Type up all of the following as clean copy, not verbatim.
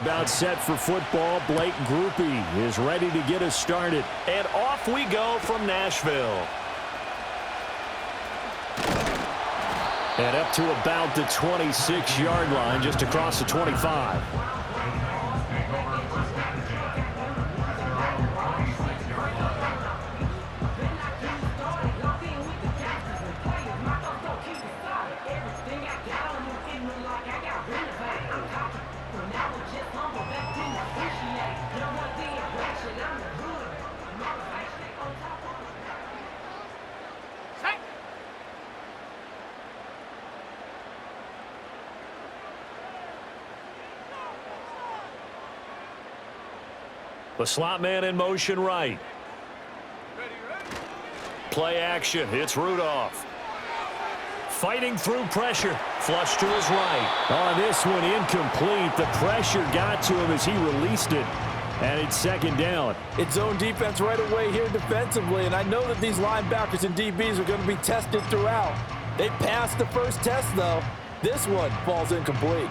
About set for football. Blake Groupie is ready to get us started. And off we go from Nashville. And up to about the 26-yard line, just across the 25. The slot man in motion right. Play action. It's Rudolph. Fighting through pressure. Flush to his right. On this one, incomplete. The pressure got to him as he released it. And it's second down. It's zone defense right away here defensively. And I know that these linebackers and DBs are going to be tested throughout. They passed the first test, though. This one falls incomplete.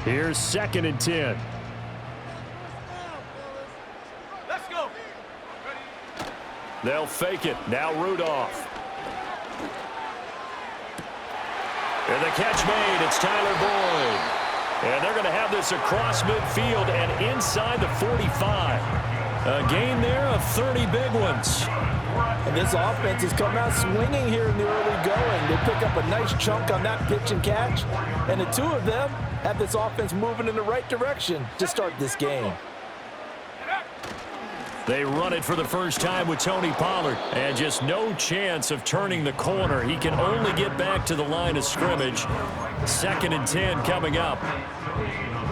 Here's 2nd and 10. Let's go. They'll fake it. Now Rudolph. And the catch made. It's Tyler Boyd. And they're going to have this across midfield and inside the 45. A gain there of 30 big ones. And this offense has come out swinging here in the early going. They pick up a nice chunk on that pitch and catch. And the two of them have this offense moving in the right direction to start this game. They run it for the first time with Tony Pollard. And just no chance of turning the corner. He can only get back to the line of scrimmage. 2nd and 10 coming up.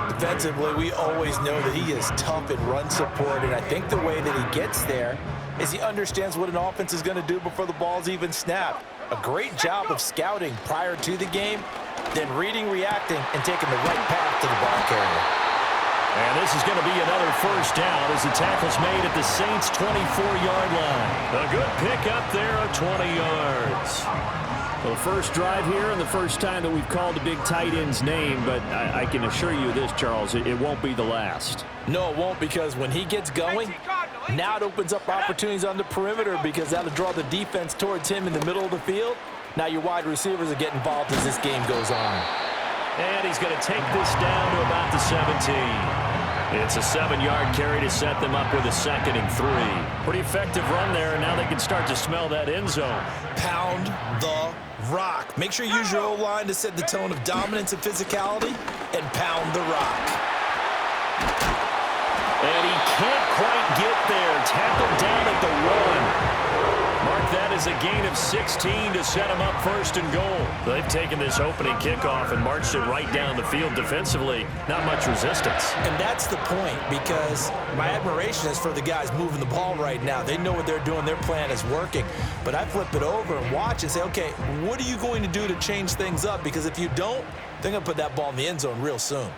Defensively, we always know that he is tough in run support. And I think the way that he gets there is he understands what an offense is going to do before the ball's even snapped. A great job of scouting prior to the game, then reading, reacting, and taking the right path to the ball carrier. And this is going to be another first down as the tackle's made at the Saints' 24-yard line. A good pick up there of 20 yards. Well, first drive here and the first time that we've called the big tight end's name, but I can assure you this, Charles, it won't be the last. No, it won't, because when he gets going, now it opens up opportunities on the perimeter because that'll draw the defense towards him in the middle of the field. Now your wide receivers will get involved as this game goes on. And he's going to take this down to about the 17. It's a 7-yard carry to set them up with a 2nd and 3. Pretty effective run there, and now they can start to smell that end zone. Pound the rock. Make sure you use your O-line to set the tone of dominance and physicality, and pound the rock. And he can't quite get there. Tackled down at the 1. Mark that as a gain of 16 to set him up 1st and goal. They've taken this opening kickoff and marched it right down the field defensively. Not much resistance. And that's the point, because my admiration is for the guys moving the ball right now. They know what they're doing. Their plan is working. But I flip it over and watch and say, okay, what are you going to do to change things up? Because if you don't, they're going to put that ball in the end zone real soon.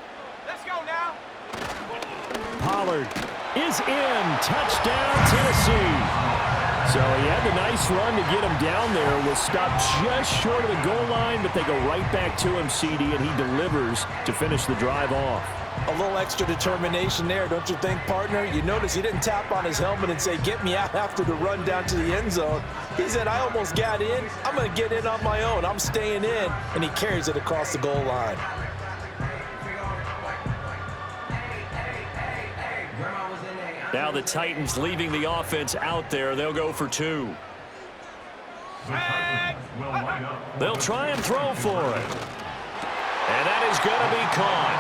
Let's go now. Pollard is in. Touchdown, Tennessee. So he had the nice run to get him down there. Was stopped just short of the goal line, but they go right back to him, CD, and he delivers to finish the drive off. A little extra determination there, don't you think, partner? You notice he didn't tap on his helmet and say, get me out after the run down to the end zone. He said, I almost got in. I'm going to get in on my own. I'm staying in. And he carries it across the goal line. Now the Titans leaving the offense out there. They'll go for 2. They'll try and throw for it. And that is going to be caught.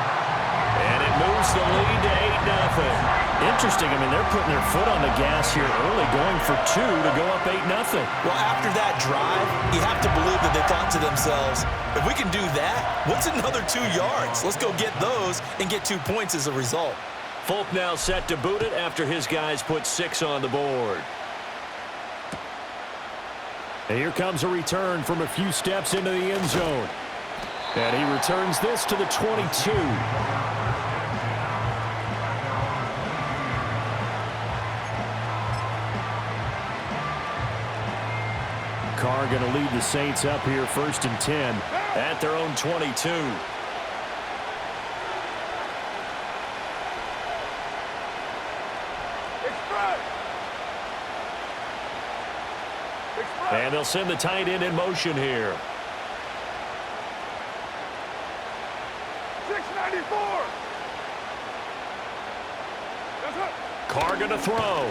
And it moves the lead to 8-0. Interesting. I mean, they're putting their foot on the gas here early, going for 2 to go up 8-0. Well, after that drive, you have to believe that they thought to themselves, if we can do that, what's another 2 yards? Let's go get those and get 2 points as a result. Folk now set to boot it after his guys put 6 on the board. And here comes a return from a few steps into the end zone. And he returns this to the 22. Carr going to lead the Saints up here 1st and 10. At their own 22. And they'll send the tight end in motion here. 694. Carr going to throw.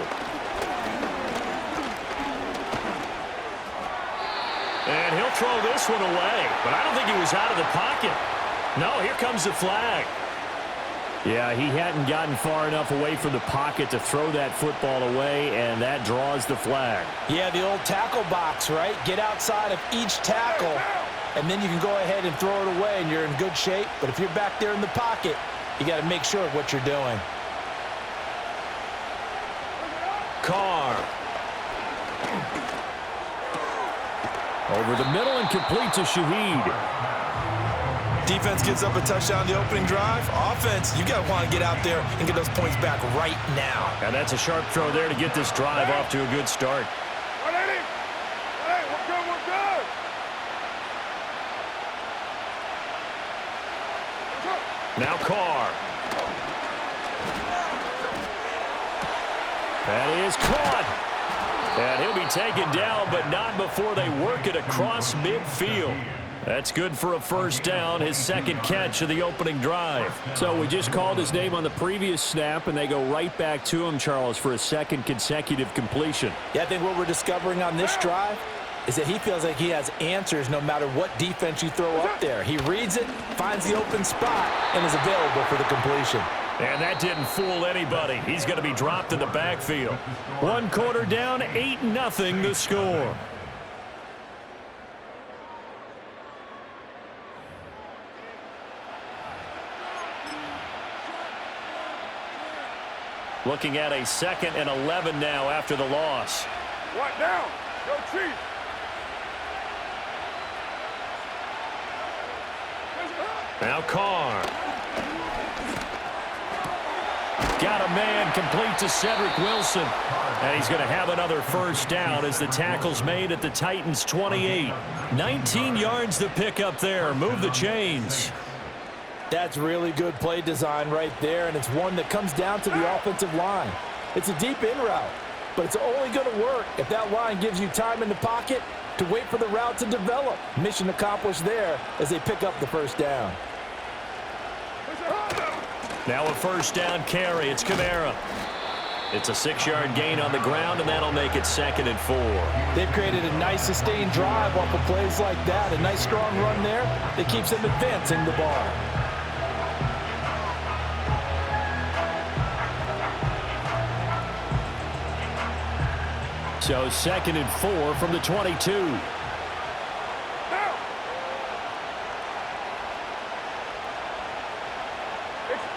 And he'll throw this one away. But I don't think he was out of the pocket. No, here comes the flag. Yeah, he hadn't gotten far enough away from the pocket to throw that football away, and that draws the flag. Yeah, the old tackle box, right? Get outside of each tackle, and then you can go ahead and throw it away, and you're in good shape. But if you're back there in the pocket, you got to make sure of what you're doing. Carr. Over the middle and complete to Shaheed. Defense gives up a touchdown the opening drive. Offense, you got to want to get out there and get those points back right now. And that's a sharp throw there to get this drive off to a good start. Hey, we're good, we're good. Now Carr. That is caught. And he'll be taken down, but not before they work it across midfield. That's good for a first down, his second catch of the opening drive. So we just called his name on the previous snap, and they go right back to him, Charles, for a second consecutive completion. Yeah, I think what we're discovering on this drive is that he feels like he has answers no matter what defense you throw up there. He reads it, finds the open spot, and is available for the completion. And that didn't fool anybody. He's going to be dropped in the backfield. 1 quarter down, 8-0 the score. Looking at a 2nd and 11 now after the loss. Right down. Go Chief. Now Carr. Got a man complete to Cedric Wilson. And he's going to have another first down as the tackle's made at the Titans' 28. 19 yards to pick up there. Move the chains. That's really good play design right there, and it's one that comes down to the offensive line. It's a deep in route, but it's only going to work if that line gives you time in the pocket to wait for the route to develop. Mission accomplished there as they pick up the first down. Now a first down carry. It's Kamara. It's a 6-yard gain on the ground, and that'll make it 2nd and 4. They've created a nice sustained drive off of plays like that. A nice strong run there that keeps them advancing the ball. So 2nd and 4 from the 22.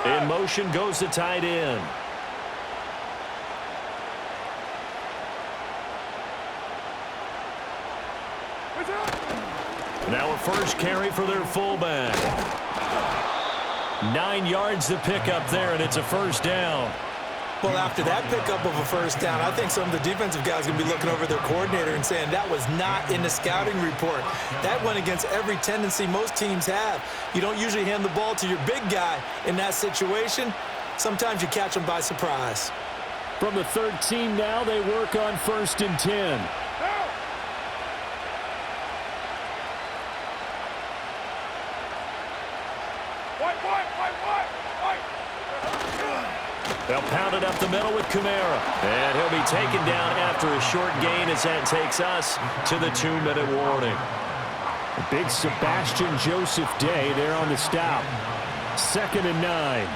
In motion goes the tight end. Now a first carry for their fullback. 9 yards to pick up there, and it's a first down. Well, after that pickup of a first down, I think some of the defensive guys are going to be looking over their coordinator and saying that was not in the scouting report. That went against every tendency most teams have. You don't usually hand the ball to your big guy in that situation. Sometimes you catch them by surprise. From the 13 now, they work on 1st and 10. They'll pound it up the middle with Kamara. And he'll be taken down after a short gain as that takes us to the 2-minute warning. A big Sebastian Joseph Day there on the stop. 2nd and 9.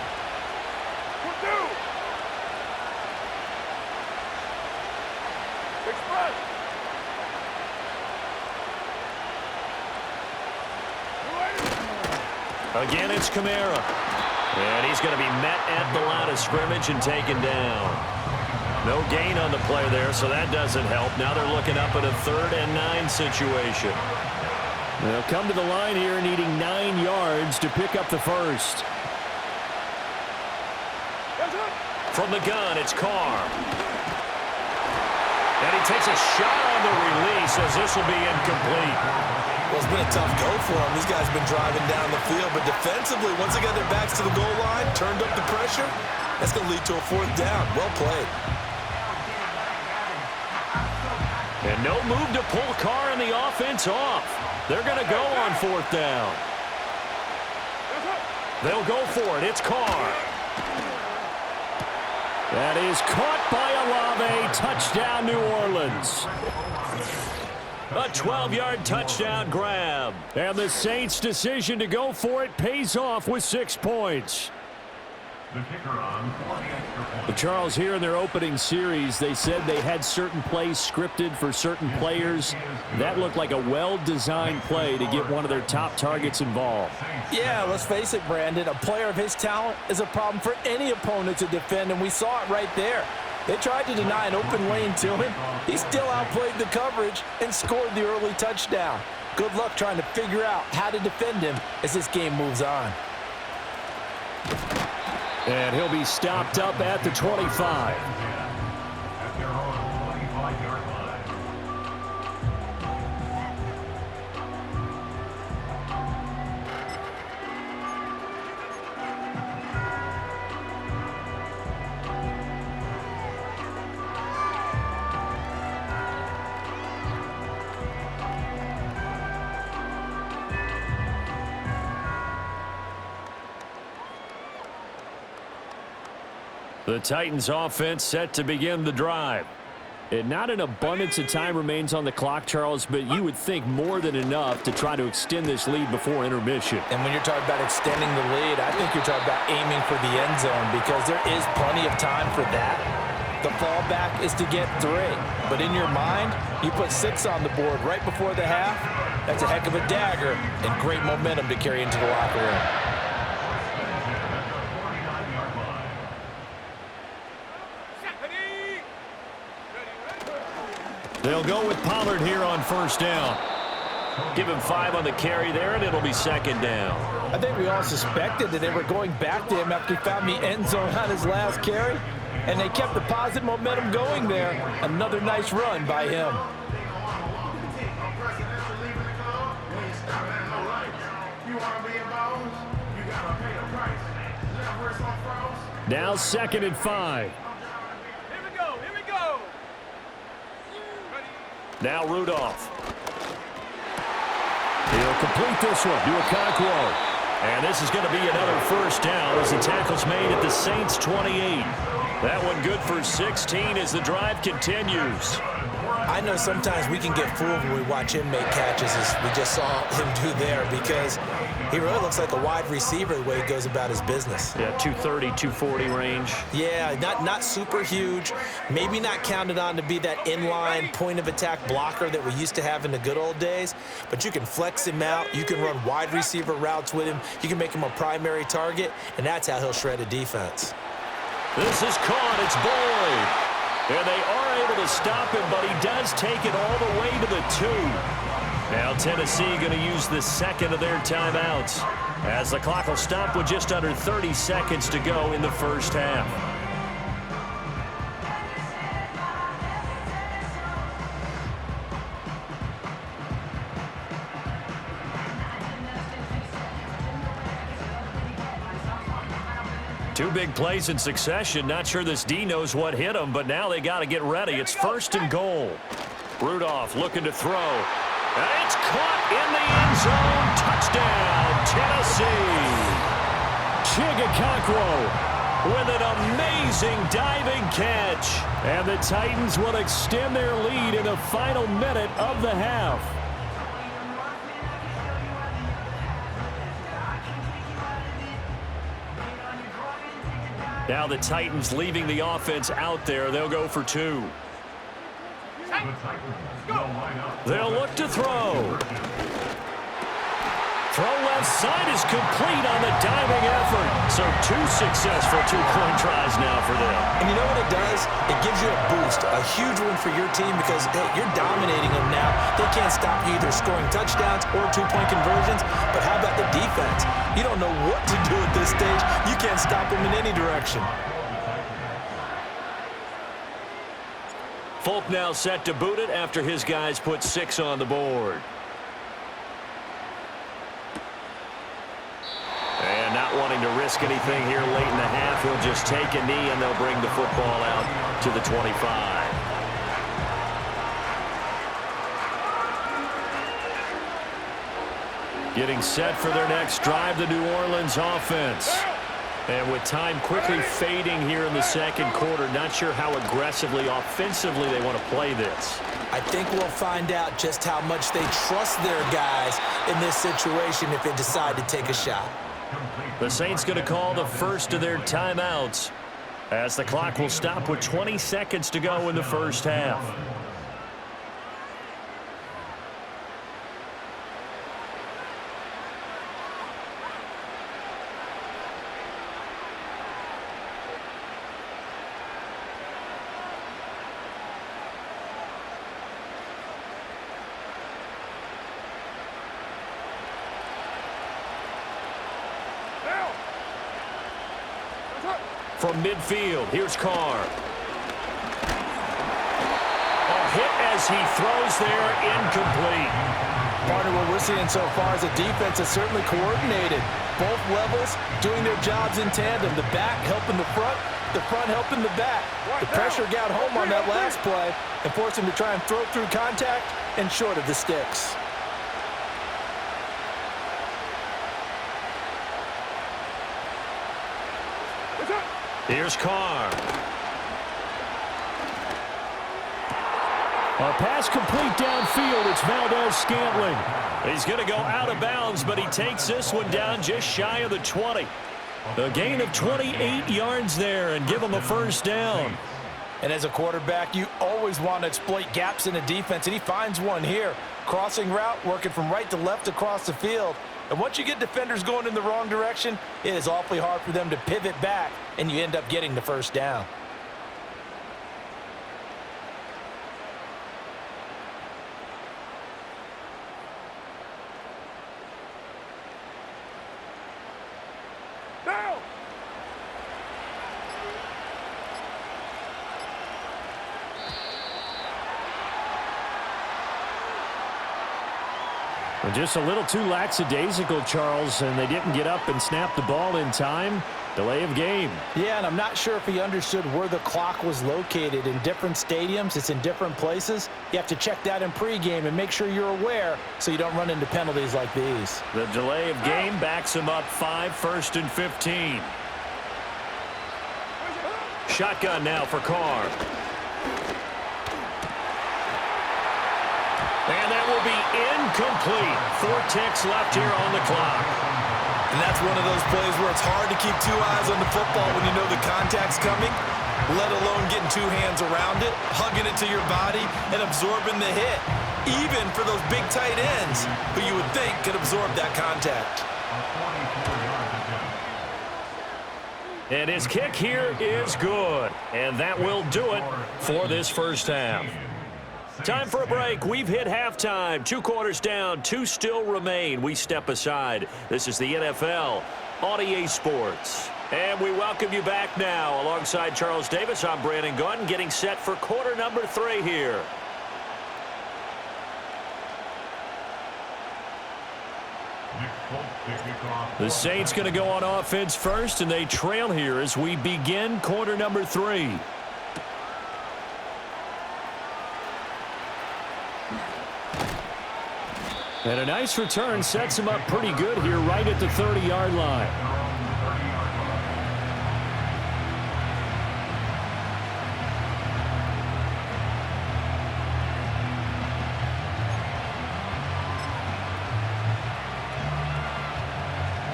Again, it's Kamara. And he's going to be met at the line of scrimmage and taken down. No gain on the play there, so that doesn't help. Now they're looking up at a 3rd and 9 situation. They'll come to the line here needing 9 yards to pick up the first. From the gun, it's Carr. And he takes a shot on the release as this will be incomplete. Well, it's been a tough go for him. These guys have been driving down the field, but defensively, once they got their backs to the goal line, turned up the pressure, that's going to lead to a 4th down. Well played. And no move to pull Carr and the offense off. They're going to go on 4th down. They'll go for it. It's Carr. That is caught by Olave. Touchdown, New Orleans. A 12-yard touchdown grab. And the Saints' decision to go for it pays off with 6 points. But Charles, here in their opening series, they said they had certain plays scripted for certain players. That looked like a well-designed play to get one of their top targets involved. Yeah, let's face it, Brandon. A player of his talent is a problem for any opponent to defend, and we saw it right there. They tried to deny an open lane to him. He still outplayed the coverage and scored the early touchdown. Good luck trying to figure out how to defend him as this game moves on. And he'll be stopped up at the 25. The Titans offense set to begin the drive. And not an abundance of time remains on the clock, Charles, but you would think more than enough to try to extend this lead before intermission. And when you're talking about extending the lead, I think you're talking about aiming for the end zone because there is plenty of time for that. The fallback is to get 3. But in your mind, you put 6 on the board right before the half. That's a heck of a dagger and great momentum to carry into the locker room. They'll go with Pollard here on 1st down. Give him 5 on the carry there, and it'll be 2nd down. I think we all suspected that they were going back to him after he found the end zone on his last carry, and they kept the positive momentum going there. Another nice run by him. Now 2nd and 5. Now Rudolph. He'll complete this one to Okonkwo. And this is going to be another 1st down as the tackle's made at the Saints' 28. That one good for 16 as the drive continues. I know sometimes we can get fooled when we watch him make catches as we just saw him do there because he really looks like a wide receiver the way he goes about his business. Yeah, 230, 240 range. Yeah, not super huge. Maybe not counted on to be that inline point-of-attack blocker that we used to have in the good old days, but you can flex him out. You can run wide receiver routes with him. You can make him a primary target, and that's how he'll shred a defense. This is caught. It's Boyd. And they are able to stop him, but he does take it all the way to the 2. Now Tennessee going to use the 2nd of their timeouts as the clock will stop with just under 30 seconds to go in the 1st half. Two big plays in succession. Not sure this D knows what hit him, but now they got to get ready. It's 1st and goal. Rudolph looking to throw. And it's caught in the end zone. Touchdown, Tennessee. Okonkwo with an amazing diving catch. And the Titans will extend their lead in the final minute of the half. Now the Titans leaving the offense out there. They'll go for 2. They'll look to throw. Throw left side is complete on the diving effort. So 2 successful 2-point tries now for them. And you know what it does? It gives you a boost, a huge one for your team because, hey, you're dominating them now. They can't stop you either scoring touchdowns or 2-point conversions. But how about the defense? You don't know what to do at this stage. You can't stop them in any direction. Folk now set to boot it after his guys put 6 on the board. And not wanting to risk anything here late in the half, he'll just take a knee and they'll bring the football out to the 25. Getting set for their next drive, the New Orleans offense. And with time quickly fading here in the second quarter, not sure how aggressively, offensively they want to play this. I think we'll find out just how much they trust their guys in this situation if they decide to take a shot. The Saints going to call the first of their timeouts as the clock will stop with 20 seconds to go in the first half. From midfield, here's Carr. A hit as he throws there, incomplete. Partner, what we're seeing so far is the defense is certainly coordinated. Both levels doing their jobs in tandem. The back helping the front helping the back. The pressure got home on that last play and forced him to try and throw through contact and short of the sticks. Here's Carr. A pass complete downfield. It's Valdez-Scantling. He's going to go out of bounds, but he takes this one down just shy of the 20. A gain of 28 yards there and give him a first down. And as a quarterback, you always want to exploit gaps in the defense, and he finds one here. Crossing route, working from right to left across the field. And once you get defenders going in the wrong direction, it is awfully hard for them to pivot back, and you end up getting the first down. Just a little too lackadaisical, Charles, and they didn't get up and snap the ball in time. Delay of game. Yeah, and I'm not sure if he understood where the clock was located. In different stadiums, it's in different places. You have to check that in pregame and make sure you're aware so you don't run into penalties like these. The delay of game backs him up 5, 1st and 15. Shotgun now for Carr. And that will be incomplete. 4 ticks left here on the clock. And that's one of those plays where it's hard to keep 2 eyes on the football when you know the contact's coming, let alone getting 2 hands around it, hugging it to your body, and absorbing the hit, even for those big tight ends who you would think could absorb that contact. And his kick here is good. And that will do it for this first half. Time for a break. We've hit halftime. 2 quarters down, 2 still remain. We step aside. This is the NFL on EA Sports. And we welcome you back now. Alongside Charles Davis, I'm Brandon Gunn, getting set for quarter number 3 here. The Saints going to go on offense first, and they trail here as we begin quarter number 3. And a nice return sets him up pretty good here right at the 30-yard line.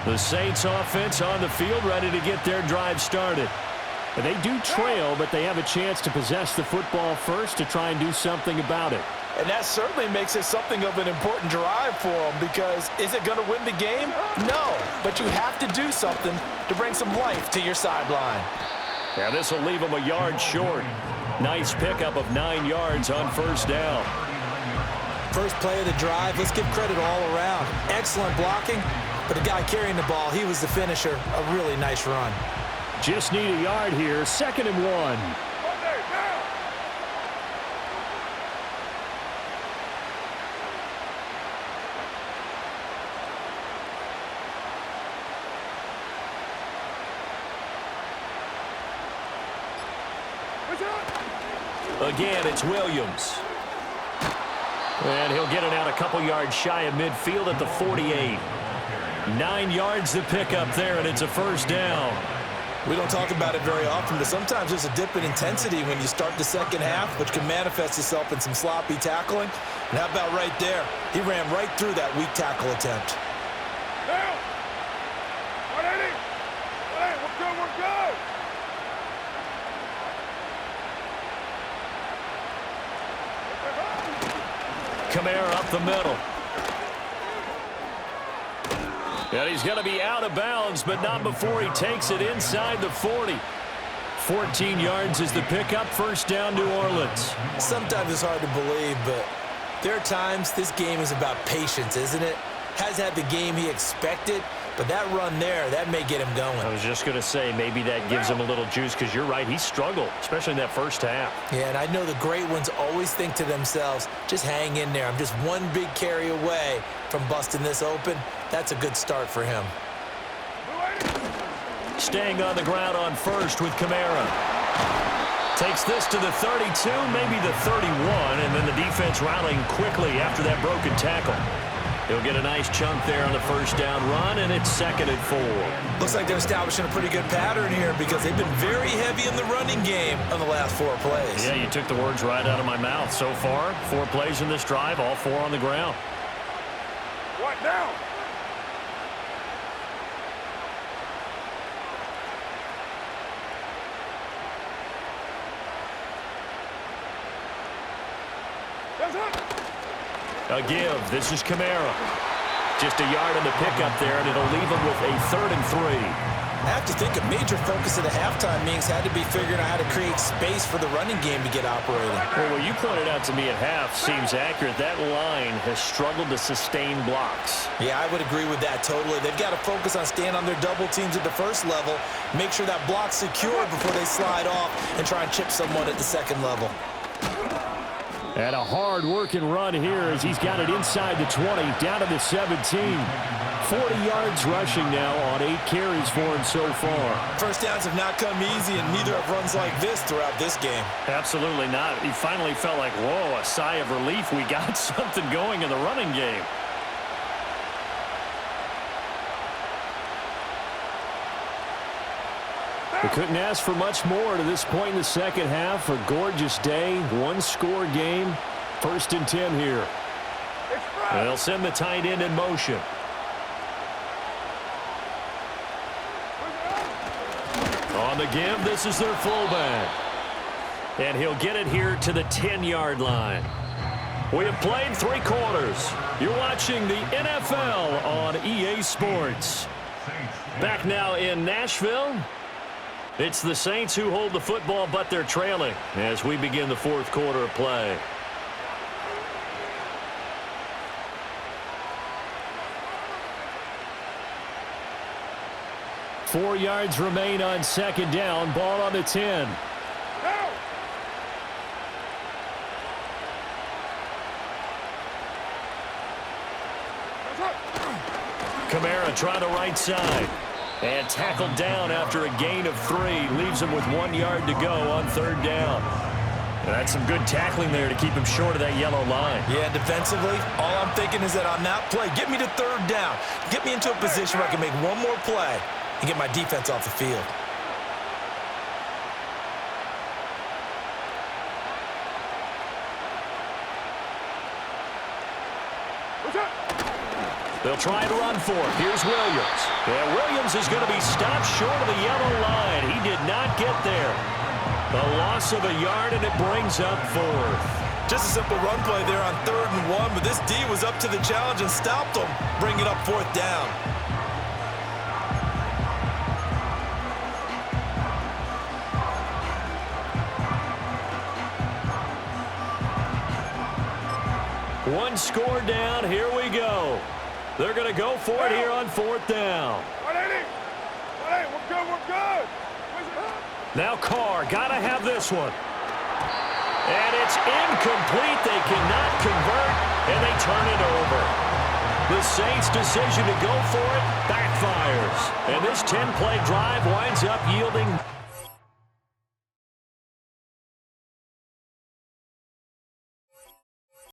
The Saints offense on the field ready to get their drive started. And they do trail, but they have a chance to possess the football first to try and do something about it. And that certainly makes it something of an important drive for them, because is it going to win the game? No, but you have to do something to bring some life to your sideline. Yeah, this will leave them a yard short. Nice pickup of 9 yards on first down. First play of the drive, let's give credit all around. Excellent blocking, but the guy carrying the ball, he was the finisher. A really nice run. Just need a yard here, 2nd and 1. Again, it's Williams. And he'll get it out a couple yards shy of midfield at the 48. 9 yards to pick up there, and it's a first down. We don't talk about it very often, but sometimes there's a dip in intensity when you start the second half, which can manifest itself in some sloppy tackling. And how about right there? He ran right through that weak tackle attempt. Now! 180! Hey, we're good, we're good! Kamara up the middle. And he's going to be out of bounds, but not before he takes it inside the 40. 14 yards is the pickup, first down, New Orleans. Sometimes it's hard to believe, but there are times this game is about patience, isn't it? Has had the game he expected, but that run there, that may get him going. I was just going to say, maybe that gives him a little juice, because you're right, he struggled, especially in that first half. Yeah, and I know the great ones always think to themselves, just hang in there. I'm just one big carry away from busting this open. That's a good start for him. Staying on the ground on first with Kamara. Takes this to the 32, maybe the 31, and then the defense rallying quickly after that broken tackle. He'll get a nice chunk there on the first down run, and it's 2nd and 4. Looks like they're establishing a pretty good pattern here because they've been very heavy in the running game on the last 4 plays. Yeah, you took the words right out of my mouth. So far, 4 plays in this drive, all 4 on the ground. What now? A give. This is Kamara. Just a yard in the pickup there, and it'll leave him with a 3rd and 3. I have to think a major focus of the halftime meetings had to be figuring out how to create space for the running game to get operating. Well, what you pointed out to me at half seems accurate. That line has struggled to sustain blocks. Yeah, I would agree with that totally. They've got to focus on staying on their double teams at the first level, make sure that block's secure before they slide off and try and chip someone at the second level. And a hard-working run here as he's got it inside the 20, down to the 17. 40 yards rushing now on 8 carries for him so far. First downs have not come easy, and neither have runs like this throughout this game. Absolutely not. He finally felt like, whoa, a sigh of relief. We got something going in the running game. We couldn't ask for much more to this point in the second half. A gorgeous day, 1-score game. 1st and 10 here. They'll send the tight end in motion. On the give, this is their fullback. And he'll get it here to the 10-yard line. We have played 3 quarters. You're watching the NFL on EA Sports. Back now in Nashville. It's the Saints who hold the football, but they're trailing as we begin the 4th quarter of play. Four yards remain on 2nd down. Ball on the 10. Kamara trying to right side. And tackled down after a gain of 3. Leaves him with 1 yard to go on 3rd down. And that's some good tackling there to keep him short of that yellow line. Yeah, defensively, all I'm thinking is that on that play, get me to 3rd down. Get me into a position where I can make one more play and get my defense off the field. They'll try and run for it. Here's Williams. And Williams is going to be stopped short of the yellow line. He did not get there. A loss of a yard, and it brings up 4th. Just a simple run play there on 3rd and 1, but this D was up to the challenge and stopped him, bringing up 4th down. One score down. Here we go. They're going to go for it here on 4th down. 180! 180, we're good, we're good! Now Carr, got to have this one. And it's incomplete. They cannot convert, and they turn it over. The Saints' decision to go for it backfires. And this 10-play drive winds up yielding